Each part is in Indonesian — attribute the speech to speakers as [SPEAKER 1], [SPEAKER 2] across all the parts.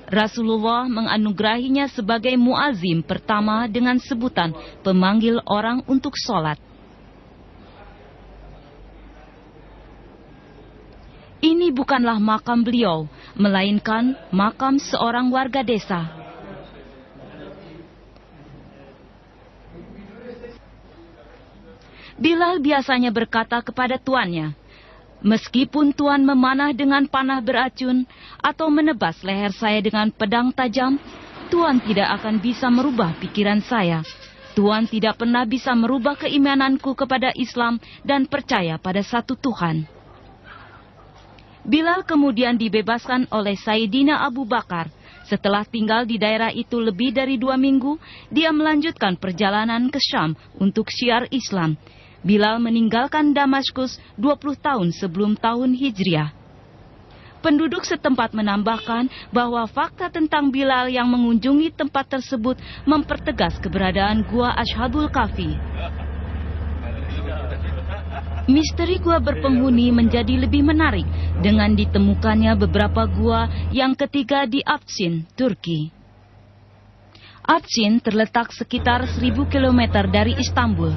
[SPEAKER 1] Rasulullah menganugerahinya sebagai muazim pertama dengan sebutan pemanggil orang untuk sholat. Ini bukanlah makam beliau, melainkan makam seorang warga desa. Bilal biasanya berkata kepada tuannya, "Meskipun Tuan memanah dengan panah beracun atau menebas leher saya dengan pedang tajam, Tuan tidak akan bisa merubah pikiran saya. Tuan tidak pernah bisa merubah keimananku kepada Islam dan percaya pada satu Tuhan." Bilal kemudian dibebaskan oleh Sayyidina Abu Bakar. Setelah tinggal di daerah itu lebih dari 2 minggu, dia melanjutkan perjalanan ke Syam untuk syiar Islam. Bilal meninggalkan Damaskus 20 tahun sebelum tahun Hijriah. Penduduk setempat menambahkan bahwa fakta tentang Bilal yang mengunjungi tempat tersebut mempertegas keberadaan Gua Ashabul Kahfi. Misteri gua berpenghuni menjadi lebih menarik dengan ditemukannya beberapa gua yang ketiga di Afşin, Turki. Afşin terletak sekitar 1000 km dari Istanbul.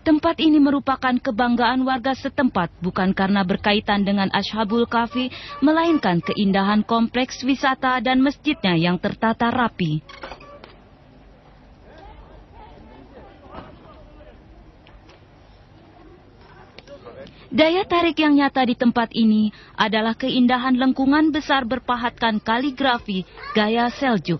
[SPEAKER 1] Tempat ini merupakan kebanggaan warga setempat bukan karena berkaitan dengan Ashabul Kahfi, melainkan keindahan kompleks wisata dan masjidnya yang tertata rapi. Daya tarik yang nyata di tempat ini adalah keindahan lengkungan besar berpahatkan kaligrafi gaya Seljuk.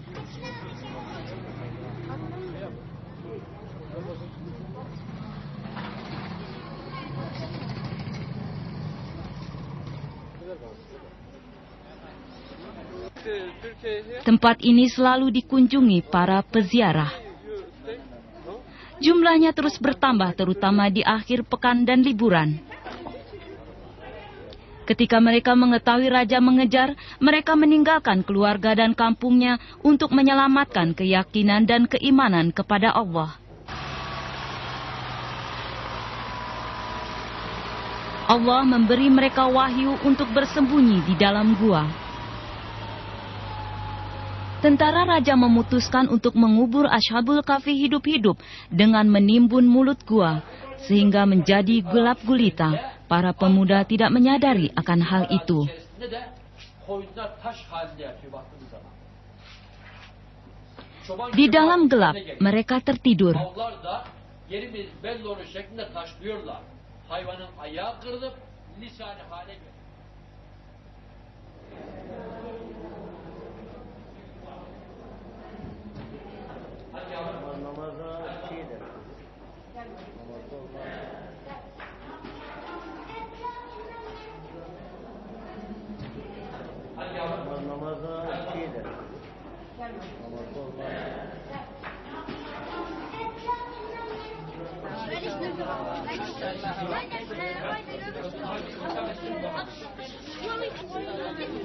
[SPEAKER 1] Tempat ini selalu dikunjungi para peziarah. Jumlahnya terus bertambah terutama di akhir pekan dan liburan. Ketika mereka mengetahui raja mengejar, mereka meninggalkan keluarga dan kampungnya untuk menyelamatkan keyakinan dan keimanan kepada Allah. Allah memberi mereka wahyu untuk bersembunyi di dalam gua. Tentara raja memutuskan untuk mengubur Ashabul Kahfi hidup-hidup dengan menimbun mulut gua, sehingga menjadi gelap gulita. Para pemuda tidak menyadari akan hal itu. Di dalam gelap, mereka tertidur.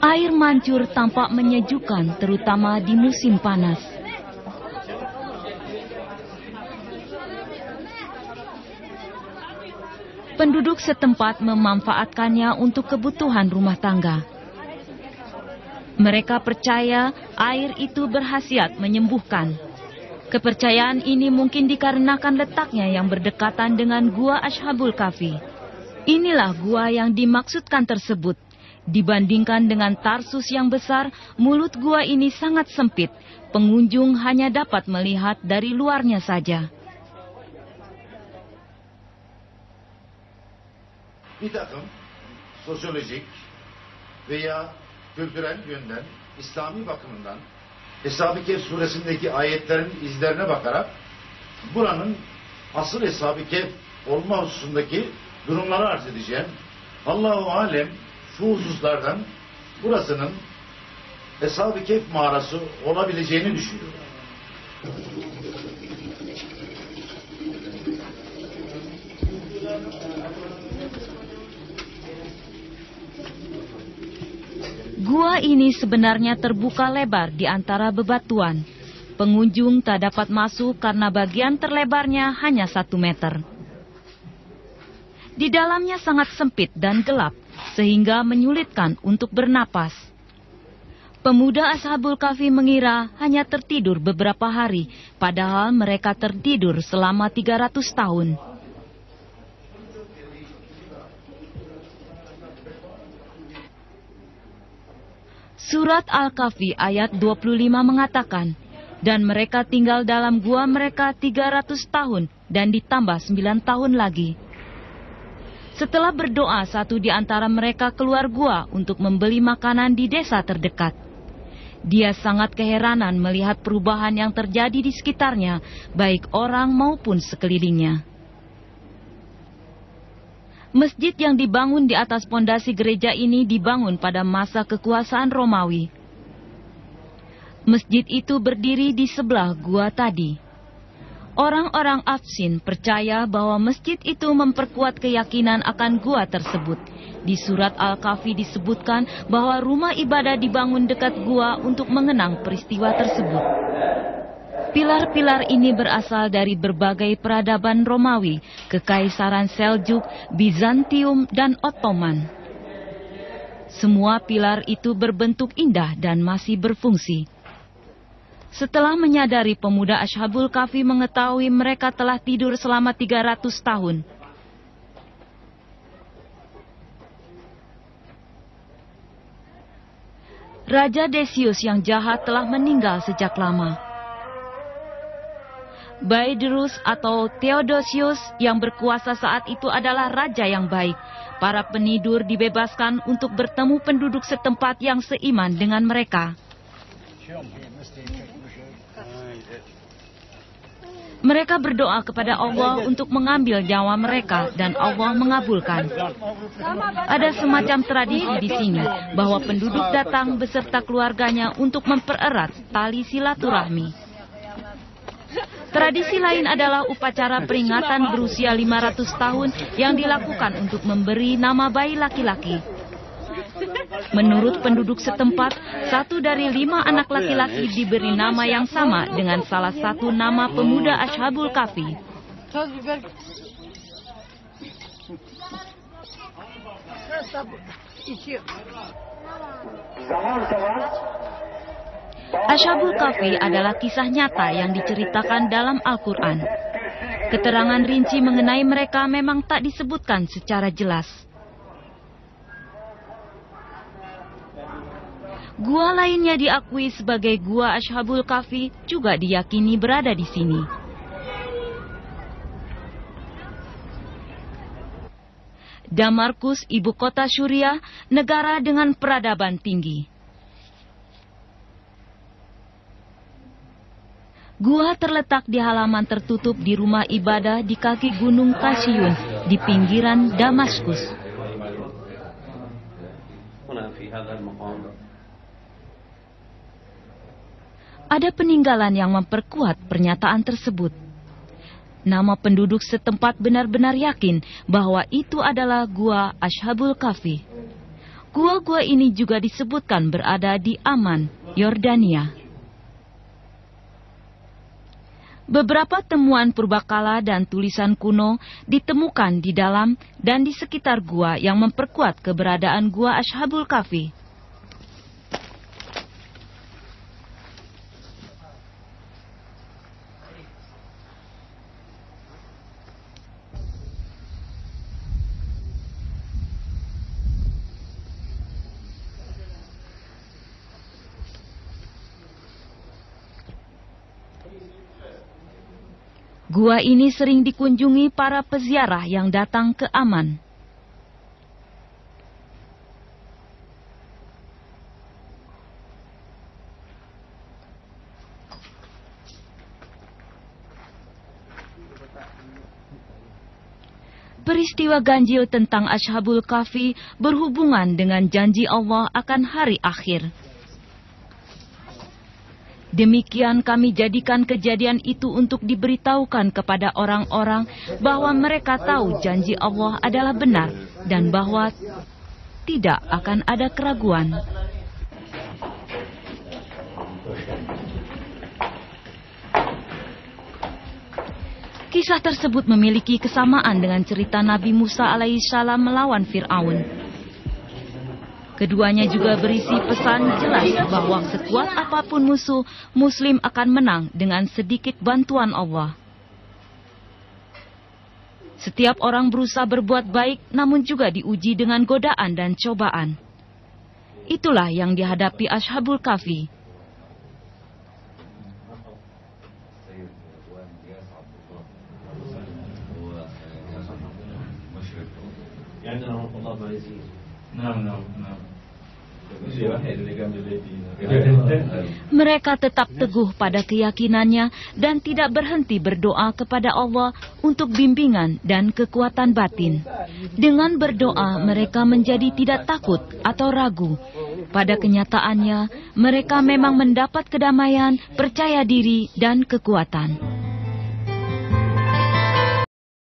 [SPEAKER 1] Air mancur tampak menyejukkan, terutama di musim panas. Penduduk setempat memanfaatkannya untuk kebutuhan rumah tangga. Mereka percaya air itu berkhasiat menyembuhkan. Kepercayaan ini mungkin dikarenakan letaknya yang berdekatan dengan Gua Ashabul Kahfi. Inilah gua yang dimaksudkan tersebut. Dibandingkan dengan Tarsus yang besar, mulut gua ini sangat sempit. Pengunjung hanya dapat melihat dari luarnya saja.
[SPEAKER 2] Bir takım sosyolojik veya kültürel yönden, İslami bakımından Eshab-ı Kehf suresindeki ayetlerin izlerine bakarak buranın asıl Eshab-ı Kehf olma hususundaki durumları arz edeceğim. Allahu alem şu hususlardan burasının Eshab-ı Kehf mağarası olabileceğini düşünüyorum.
[SPEAKER 1] Gua ini sebenarnya terbuka lebar di antara bebatuan. Pengunjung tak dapat masuk karena bagian terlebarnya hanya 1 meter. Di dalamnya sangat sempit dan gelap, sehingga menyulitkan untuk bernapas. Pemuda Ashabul Kahfi mengira hanya tertidur beberapa hari, padahal mereka tertidur selama 300 tahun. Surat Al-Kahfi ayat 25 mengatakan, dan mereka tinggal dalam gua mereka 300 tahun dan ditambah 9 tahun lagi. Setelah berdoa, satu di antara mereka keluar gua untuk membeli makanan di desa terdekat. Dia sangat keheranan melihat perubahan yang terjadi di sekitarnya, baik orang maupun sekelilingnya. Masjid yang dibangun di atas pondasi gereja ini dibangun pada masa kekuasaan Romawi. Masjid itu berdiri di sebelah gua tadi. Orang-orang Afsin percaya bahwa masjid itu memperkuat keyakinan akan gua tersebut. Di surat Al-Kahfi disebutkan bahwa rumah ibadah dibangun dekat gua untuk mengenang peristiwa tersebut. Pilar-pilar ini berasal dari berbagai peradaban Romawi, Kekaisaran Seljuk, Bizantium, dan Ottoman. Semua pilar itu berbentuk indah dan masih berfungsi. Setelah menyadari, pemuda Ashabul Kahfi mengetahui mereka telah tidur selama 300 tahun. Raja Decius yang jahat telah meninggal sejak lama. Baedrus atau Theodosius yang berkuasa saat itu adalah raja yang baik. Para penidur dibebaskan untuk bertemu penduduk setempat yang seiman dengan mereka. Mereka berdoa kepada Allah untuk mengambil nyawa mereka dan Allah mengabulkan. Ada semacam tradisi di sini bahwa penduduk datang beserta keluarganya untuk mempererat tali silaturahmi. Tradisi lain adalah upacara peringatan berusia 500 tahun yang dilakukan untuk memberi nama bayi laki-laki. Menurut penduduk setempat, 1 dari 5 anak laki-laki diberi nama yang sama dengan salah satu nama pemuda Ashabul Kahfi. Ashabul Kahfi adalah kisah nyata yang diceritakan dalam Al-Quran. Keterangan rinci mengenai mereka memang tak disebutkan secara jelas. Gua lainnya diakui sebagai gua Ashabul Kahfi juga diyakini berada di sini. Damaskus, ibu kota Suriah, negara dengan peradaban tinggi. Gua terletak di halaman tertutup di rumah ibadah di kaki gunung Kasiyun di pinggiran Damaskus. Ada peninggalan yang memperkuat pernyataan tersebut. Nama penduduk setempat benar-benar yakin bahwa itu adalah gua Ashabul Kahfi. Gua-gua ini juga disebutkan berada di Amman, Yordania. Beberapa temuan purbakala dan tulisan kuno ditemukan di dalam dan di sekitar gua yang memperkuat keberadaan gua Ashabul Kahfi. Gua ini sering dikunjungi para peziarah yang datang ke Amman. Peristiwa ganjil tentang Ashabul Kahfi berhubungan dengan janji Allah akan hari akhir. Demikian kami jadikan kejadian itu untuk diberitahukan kepada orang-orang bahwa mereka tahu janji Allah adalah benar dan bahwa tidak akan ada keraguan. Kisah tersebut memiliki kesamaan dengan cerita Nabi Musa alaihissalam melawan Fir'aun. Keduanya juga berisi pesan jelas bahwa sekuat apapun musuh, Muslim akan menang dengan sedikit bantuan Allah. Setiap orang berusaha berbuat baik, namun juga diuji dengan godaan dan cobaan. Itulah yang dihadapi Ashabul Kahfi. Mereka tetap teguh pada keyakinannya dan tidak berhenti berdoa kepada Allah untuk bimbingan dan kekuatan batin. Dengan berdoa, mereka menjadi tidak takut atau ragu. Pada kenyataannya, mereka memang mendapat kedamaian, percaya diri, dan kekuatan.